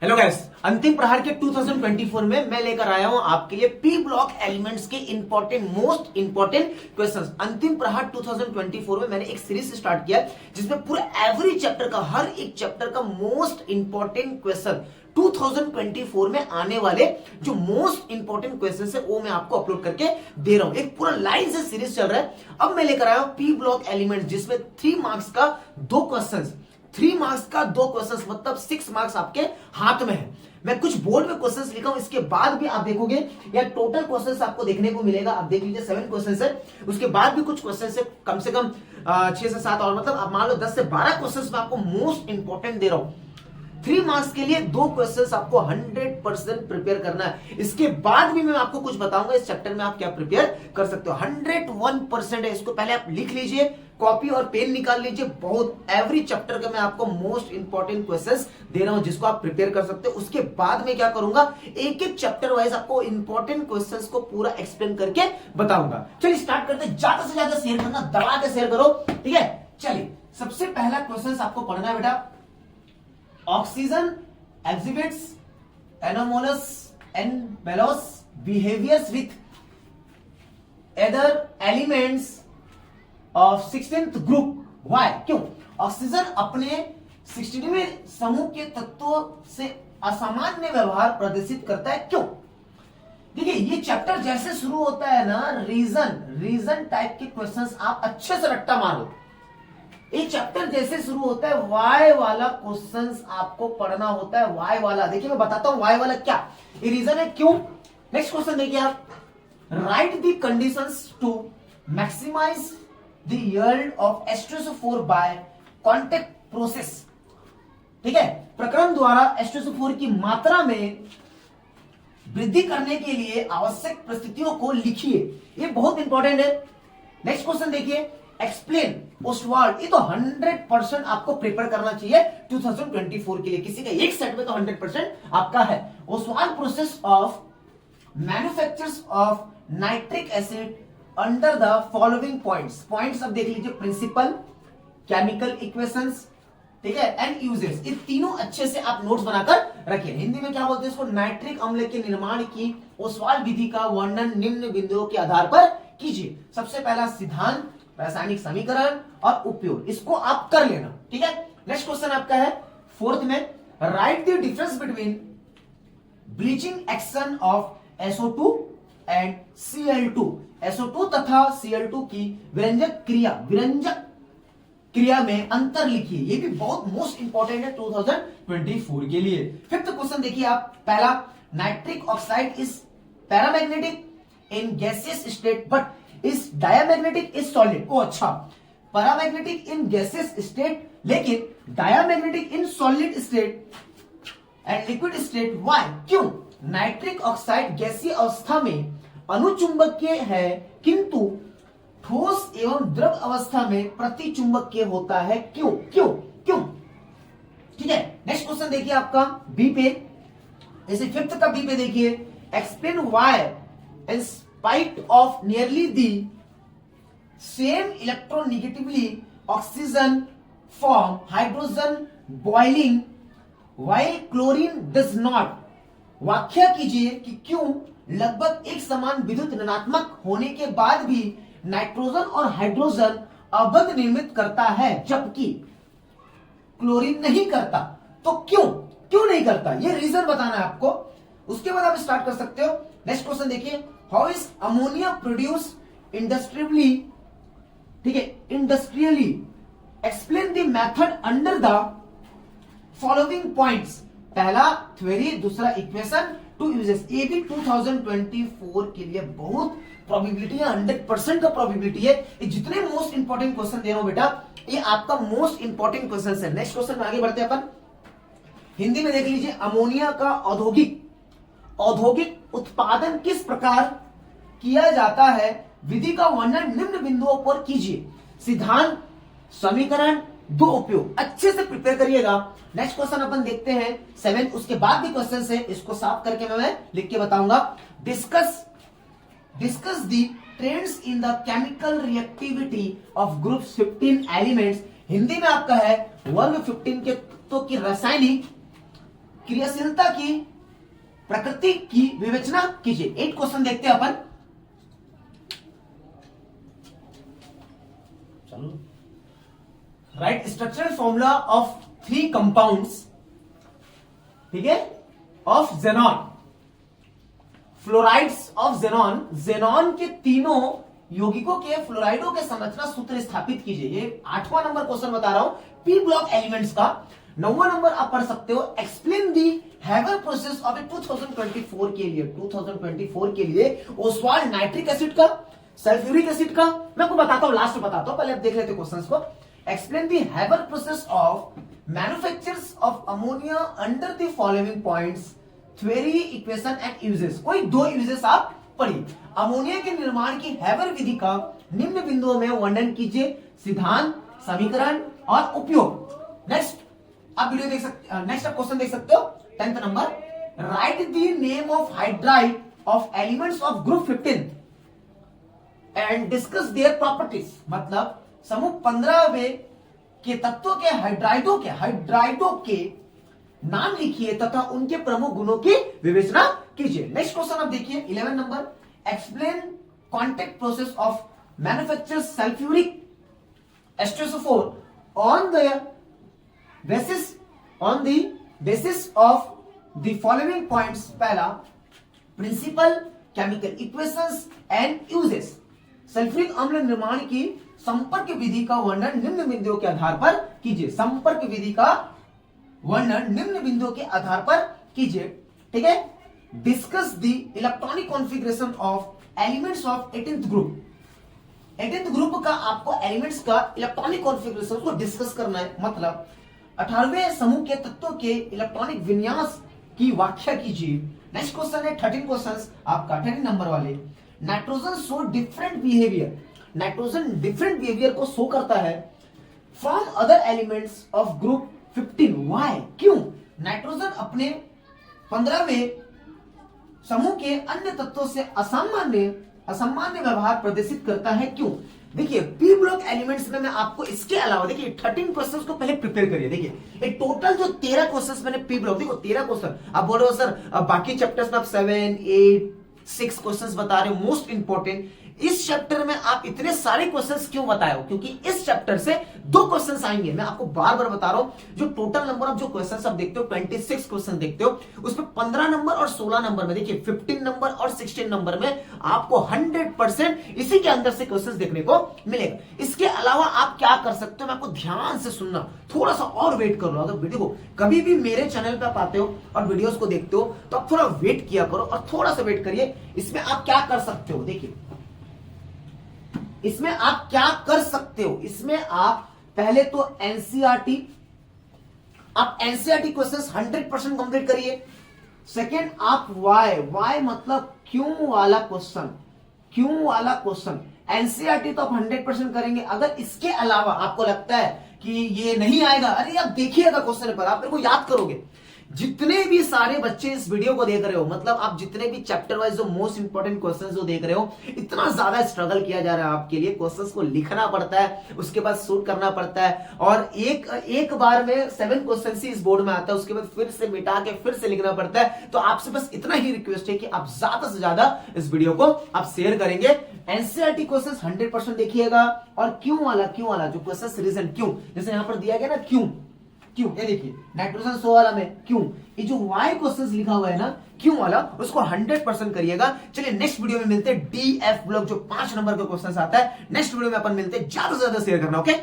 Hello guys, अंतिम प्रहार के 2024 में मैं लेकर आया हूं आपके लिए पी ब्लॉक एलिमेंट्स के मोस्ट इंपॉर्टेंट क्वेश्चंस। अंतिम प्रहार 2024 में मैंने एक सीरीज स्टार्ट किया जिसमें पूरे एवरी चैप्टर का, हर एक चैप्टर का मोस्ट इंपॉर्टेंट क्वेश्चन 2024 में आने वाले जो मोस्ट इंपॉर्टेंट क्वेश्चन है वो मैं आपको अपलोड करके दे रहा हूं। एक पूरा लाइन से सीरीज चल रहा है। अब मैं लेकर आया हूं पी ब्लॉक एलिमेंट्स जिसमें 3 मार्क्स का 2 क्वेश्चन, 3 मार्क्स का 2 क्वेश्चंस मतलब 6 मार्क्स आपके हाथ में है। मैं कुछ बोर्ड में क्वेश्चंस लिखा हूं, इसके बाद भी आप देखोगे या टोटल क्वेश्चंस आपको देखने को मिलेगा। आप देख लीजिए 7 क्वेश्चंस है, उसके बाद भी कुछ क्वेश्चंस है, कम से कम 6 से 7 और मतलब आप मान लो 10 से 12 क्वेश्चंस मैं आपको मोस्ट इंपॉर्टेंट दे रहा हूं। 3 मार्क्स के लिए 2 क्वेश्चंस आपको 100% प्रिपेयर करना है। इसके बाद भी मैं आपको कुछ बताऊंगा इस चैप्टर में आप क्या प्रिपेयर कर सकते हो। 101% है, इसको पहले आप लिख लीजिए, कॉपी और पेन निकाल लीजिए। बहुत एवरी चैप्टर का मैं आपको मोस्ट इंपॉर्टेंट क्वेश्चंस दे रहा हूं जिसको आप प्रिपेयर कर सकते हो। उसके बाद में क्या करूंगा, एक एक चैप्टर वाइज आपको इंपॉर्टेंट क्वेश्चंस को पूरा एक्सप्लेन करके बताऊंगा। चलिए स्टार्ट करते हैं। ज्यादा से ज्यादा शेयर करना, दबा के शेयर करो, ठीक है। चलिए सबसे पहला क्वेश्चन आपको पढ़ना है बेटा, oxygen exhibits anomalous and veloz behaviors with other elements of 16th group. Why? क्यों? ऑक्सीजन अपने 16वें समूह के तत्वों से असामान्य व्यवहार प्रदर्शित करता है, क्यों? देखिए ये चैप्टर जैसे शुरू होता है ना, रीजन टाइप के क्वेश्चंस आप अच्छे से रट्टा मारो। ये चैप्टर जैसे शुरू होता है वाई वाला क्वेश्चंस आपको पढ़ना होता है। वाई वाला देखिए मैं बताता हूं वाई वाला क्या ये रीजन है, क्यों। नेक्स्ट क्वेश्चन देखिए आप, write the conditions to maximise the yield of H2SO4 by contact process. ठीक है, प्रक्रम द्वारा H2SO4 की मात्रा में वृद्धि करने के लिए आवश्यक परिस्थितियों को लिखिए। ये बहुत इंपॉर्टेंट है। नेक्स्ट क्वेश्चन देखिए, एक्सप्लेन ओस्वाल्ड। ये तो 100% आपको प्रिपेयर करना चाहिए 2024 के लिए, किसी का एक सेट में तो 100% आपका है। Ostwald process of manufactures of nitric acid under the following points अब देख लीजिए, प्रिंसिपल, केमिकल इक्वेशंस, ठीक है, एंड यूजेस। ये तीनों अच्छे से आप नोट्स बनाकर रखिए। हिंदी में क्या बोलते हैं इसको, नाइट्रिक अम्ल के निर्माण की ओस्वाल्ड विधि का वर्णन निम्न बिंदुओं के आधार पर कीजिए। सबसे पहला सिद्धांत, रासायनिक समीकरण और उपयोग, इसको आप कर लेना, ठीक है। नेक्स्ट क्वेश्चन आपका है 4th में, right the difference between bleaching action of SO2 and Cl2। SO2 तथा Cl2 की विरंजक क्रिया में अंतर लिखिए। ये भी बहुत मोस्ट इंपॉर्टेंट है 2024 के लिए। 5th क्वेश्चन देखिए आप, पहला, nitric oxide is paramagnetic in gaseous state but is diamagnetic is solid. ओ अच्छा, पैरामैग्नेटिक इन गैसियस स्टेट लेकिन diamagnetic in solid state and liquid state. Why? क्यों? नाइट्रिक ऑक्साइड गैसीय अवस्था में अनुचुंबकीय है किंतु ठोस एवं द्रव अवस्था में प्रतिचुंबकीय होता है। क्यों? ठीक है। नेक्स्ट क्वेश्चन देखिए आपका बी पे, जैसे 5th का बी पे देखिए, explain why in spite of nearly the same electronegatively oxygen form hydrogen boiling while chlorine does not. व्याख्या कीजिए कि क्यों लगभग एक समान विद्युत ऋणात्मक होने के बाद भी नाइट्रोजन और हाइड्रोजन अबंध निर्मित करता है जबकि क्लोरीन नहीं करता। तो क्यों नहीं करता, ये रीजन बताना है आपको। उसके बाद आप स्टार्ट कर सकते हो। नेक्स्ट क्वेश्चन देखिए, how is ammonia produce industrially, ठीक है, industrially explain the method under the following points. पहला थ्योरी, दूसरा इक्वेशन, 2 यूजेस। ये भी 2024 के लिए बहुत प्रोबेबिलिटी है, 100% का प्रोबेबिलिटी है। ये जितने मोस्ट इंपॉर्टेंट क्वेश्चन दे रहा हूं बेटा, ये आपका मोस्ट इंपॉर्टेंट क्वेश्चन है। नेक्स्ट क्वेश्चन में आगे बढ़ते हैं अपन। हिंदी में देख लीजिए, अमोनिया का औद्योगिक उत्पादन किस प्रकार किया जाता है, विधि का वर्णन निम्न बिंदुओं पर कीजिए। सिद्धांत, समीकरण, 2 उपयोग। अच्छे से प्रिपेयर करिएगा। नेक्स्ट क्वेश्चन अपन देखते हैं 7, उसके बाद भी क्वेश्चन है, इसको साफ करके मैं लिख के बताऊंगा। Discuss the trends in the chemical reactivity of group 15 elements. Hindi में आपका है वर्ग 15 के तत्वों की रासायनिक क्रियाशीलता की प्रकृति की विवेचना कीजिए। 8 क्वेश्चन देखते हैं अपन। चलो, right structural formula of 3 compounds, ठीक है, of xenon, fluorides of xenon, xenon के तीनों यौगिकों के फ्लोराइडों के संरचना सूत्र स्थापित कीजिए। ये 8वां नंबर क्वेश्चन बता रहा हूं पी ब्लॉक एलिमेंट्स का। 9वां नंबर आप पढ़ सकते हो, explain the Haber process of 2024 के लिए, 2024 के लिए ओस्वाल्ड नाइट्रिक एसिड का, सल्फ्यूरिक एसिड का, मैं आपको बताता हूं, लास्ट में बताता हूं, पहले आप देख लेते क्वेश्चंस को। Explain the Haber process of manufactures of ammonia under the following points, theory, equation and uses. कोई 2 यूजेस आप पढ़िए। अमोनिया के निर्माण की हैवर विधि का निम्न बिंदुओं में वर्णन कीजिए, सिद्धांत, समीकरण और उपयोग। नेक्स्ट आप वीडियो देख सकते, नेक्स्ट आप क्वेश्चन देख सकते हो 10th number, right the name of hydride of elements of group 15 and discuss their properties. मतलब समूह 15 के तत्वों के हाइड्राइडों के नाम लिखिए तथा उनके प्रमुख गुणों की विवेचना कीजिए। नेक्स्ट क्वेश्चन आप देखिए 11 नंबर, explain contact process of manufacture sulphuric H2SO4 on the basis of the following points। पहला, principle, chemical equations and uses. Sulphuric अम्ल निर्माण की संपर्क विधि का वर्णन निम्न बिंदुओं के आधार पर कीजिए। संपर्क विधि का वर्णन निम्न बिंदुओं के आधार पर कीजिए, ठीक है। Discuss the electronic configuration of elements of 18th group. 18th group का आपको एलिमेंट्स का इलेक्ट्रॉनिक कॉन्फ़िगरेशन को डिस्कस करना है। मतलब 18वें समूह के तत्वों के इलेक्ट्रॉनिक विन्यास की व्याख्या कीजिए। नेक्स्ट क्वेश्चन है 13 क्वेश्चंस आपका 13 नंबर वाले, nitrogen show different behaviour. Nitrogen different behaviour को शो करता है from other elements of group 15। Why, क्यों? नाइट्रोजन अपने 15वें समूह के अन्य तत्वों से असामान्य व्यवहार प्रदर्शित करता है, क्यों? देखिए पी ब्लॉक एलिमेंट्स में मैं आपको इसके अलावा देखिए 13 क्वेश्चंस को पहले प्रिपेयर करिए। देखिए ये टोटल जो 13 क्वेश्चंस मैंने पी ब्लॉक, देखो 13 क्वेश्चन। आप बोल रहे हो सर बाकी चैप्टर्स में आप 7, 8, 6 क्वेश्चंस बता रहे हो मोस्ट इंपॉर्टेंट, इस चैप्टर में आप इतने सारे क्वेश्चंस क्यों बताए हो? क्योंकि इस चैप्टर से 2 क्वेश्चंस आएंगे। मैं आपको बार बार बता रहा हूं, जो टोटल नंबर ऑफ जो क्वेश्चंस आप देखते हो 26 क्वेश्चन देखते हो, उसमें 15 नंबर और 16 नंबर में, देखिए 15 नंबर और 16 नंबर में आपको 100% इसी के अंदर से क्वेश्चंस देखने को मिलेगा। इसके अलावा आप क्या कर सकते हो, मैं आपको ध्यान से सुनना, थोड़ा सा और वेट कर लो। अगर वीडियो को कभी भी मेरे चैनल पे आप आते हो और वीडियोस को देखते हो तो आप थोड़ा वेट किया करो और थोड़ा सा वेट करिए। इसमें आप क्या कर सकते हो, देखिए इसमें आप क्या कर सकते हो, इसमें आप पहले तो एनसीईआरटी, आप एनसीईआरटी क्वेश्चंस 100% कंप्लीट करिए। सेकेंड आप वाई मतलब क्यों वाला क्वेश्चन, एनसीईआरटी तो आप 100% करेंगे। अगर इसके अलावा आपको लगता है कि ये नहीं आएगा, अरे आप देखिएगा क्वेश्चन पर, आप मेरे को याद करोगे। जितने भी सारे बच्चे इस वीडियो को देख रहे हो, मतलब आप जितने भी चैप्टर वाइज जो मोस्ट इंपॉर्टेंट क्वेश्चंस जो देख रहे हो, इतना ज्यादा स्ट्रगल किया जा रहा है आपके लिए। क्वेश्चंस को लिखना पड़ता है, उसके बाद शूट करना पड़ता है, और एक बार में 7 क्वेश्चन ही इस बोर्ड में आता है, उसके बाद फिर से मिटा के फिर से लिखना पड़ता है। तो आपसे बस इतना ही रिक्वेस्ट है कि आप ज्यादा से ज्यादा इस वीडियो को आप शेयर करेंगे। एनसीईआरटी क्वेश्चंस 100% देखिएगा, और क्यों वाला जो क्वेश्चन रीजन क्यों, जैसे यहां पर दिया गया ना क्यों, ये देखिए नाइट्रोजन 100 वाला में क्यों, ये जो वाई क्वेश्चंस लिखा हुआ है ना क्यों वाला, उसको 100% करिएगा। चलिए नेक्स्ट वीडियो में मिलते हैं डीएफ ब्लॉक, जो 5 नंबर का क्वेश्चन आता है। नेक्स्ट वीडियो में अपन मिलते हैं, ज्यादा से ज्यादा शेयर करना, ओके।